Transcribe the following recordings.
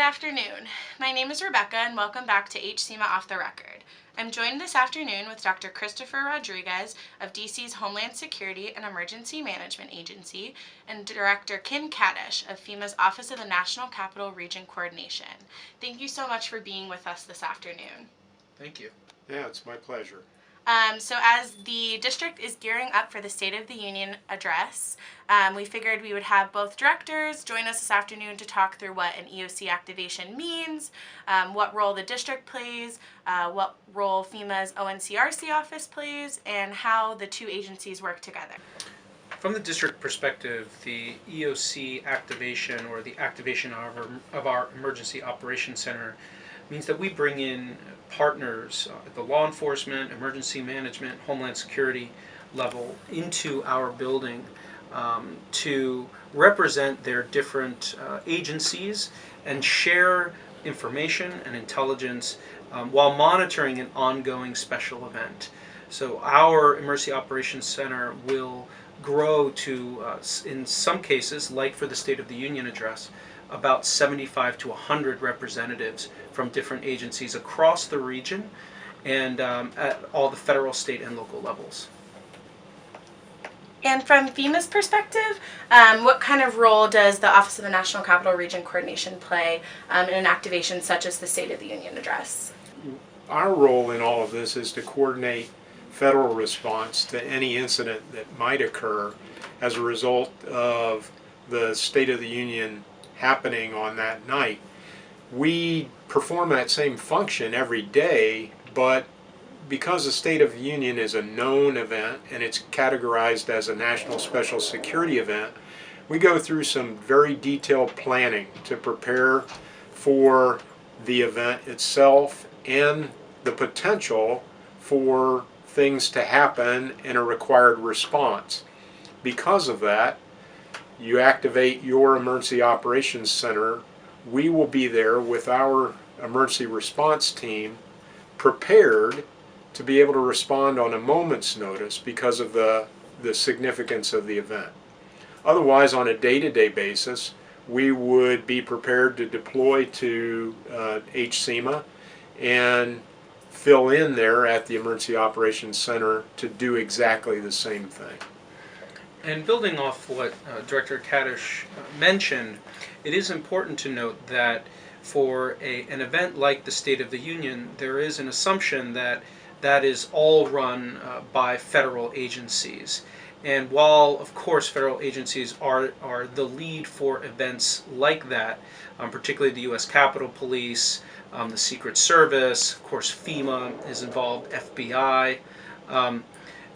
Good afternoon. My name is Rebecca and welcome back to HCMA Off the Record. I'm joined this afternoon with Dr. Christopher Rodriguez of DC's Homeland Security and Emergency Management Agency and Director Kim Kadish of FEMA's Office of the National Capital Region Coordination. Thank you so much for being with us this afternoon. Thank you. Yeah, it's my pleasure. So as the district is gearing up for the State of the Union address, we figured we would have both directors join us this afternoon to talk through what an EOC activation means, what role the district plays, what role FEMA's ONCRC office plays, and how the two agencies work together. From the district perspective, the EOC activation, or the activation of our Emergency Operations Center, means that we bring in partners at the law enforcement, emergency management, homeland security level into our building to represent their different agencies and share information and intelligence while monitoring an ongoing special event. So our Emergency Operations Center will grow to, in some cases, like for the State of the Union address, about 75 to 100 representatives from different agencies across the region and at all the federal, state, and local levels. And from FEMA's perspective, what kind of role does the Office of the National Capital Region Coordination play in an activation such as the State of the Union address? Our role in all of this is to coordinate federal response to any incident that might occur as a result of the State of the Union happening on that night. We perform that same function every day, but because the State of the Union is a known event and it's categorized as a national special security event, we go through some very detailed planning to prepare for the event itself and the potential for things to happen in a required response. Because of that, you activate your Emergency Operations Center. We will be there with our emergency response team prepared to be able to respond on a moment's notice because of the significance of the event. Otherwise, on a day-to-day basis, we would be prepared to deploy to HCMA and fill in there at the Emergency Operations Center to do exactly the same thing. And building off what Director Kadish mentioned, it is important to note that for an event like the State of the Union, there is an assumption that that is all run by federal agencies. And while, of course, federal agencies are the lead for events like that, particularly the U.S. Capitol Police, the Secret Service, of course FEMA is involved, FBI,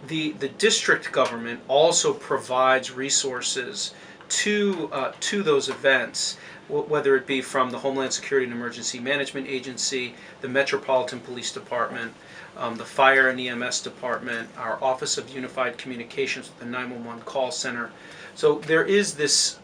the district government also provides resources to those events, whether it be from the Homeland Security and Emergency Management Agency, the Metropolitan Police Department, the Fire and EMS Department, our Office of Unified Communications with the 911 call center. So there is this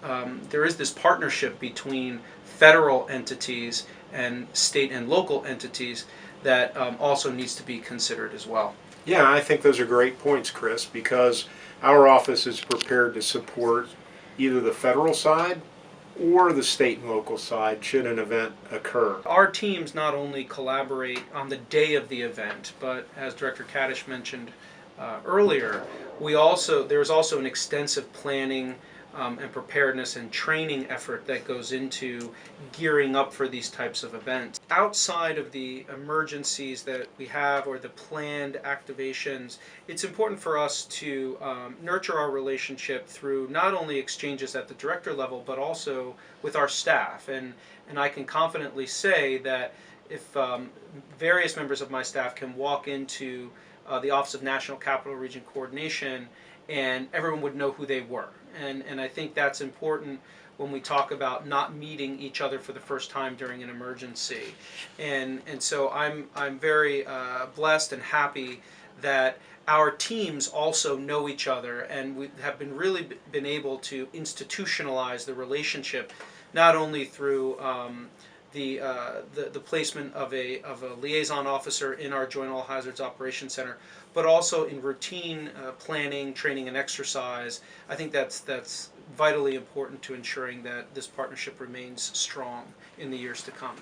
partnership between federal entities and state and local entities that also needs to be considered as well. Yeah, I think those are great points, Chris, because our office is prepared to support either the federal side or the state and local side should an event occur. Our teams not only collaborate on the day of the event, but as Director Kadish mentioned earlier, there's also an extensive planning and preparedness and training effort that goes into gearing up for these types of events. Outside of the emergencies that we have or the planned activations, it's important for us to nurture our relationship through not only exchanges at the director level, but also with our staff. And I can confidently say that if various members of my staff can walk into the Office of National Capital Region Coordination and everyone would know who they were. And I think that's important when we talk about not meeting each other for the first time during an emergency. And so I'm very blessed and happy that our teams also know each other, and we have really been able to institutionalize the relationship, not only through the placement of a liaison officer in our Joint All Hazards Operations Center, but also in routine planning, training, and exercise. I think that's vitally important to ensuring that this partnership remains strong in the years to come.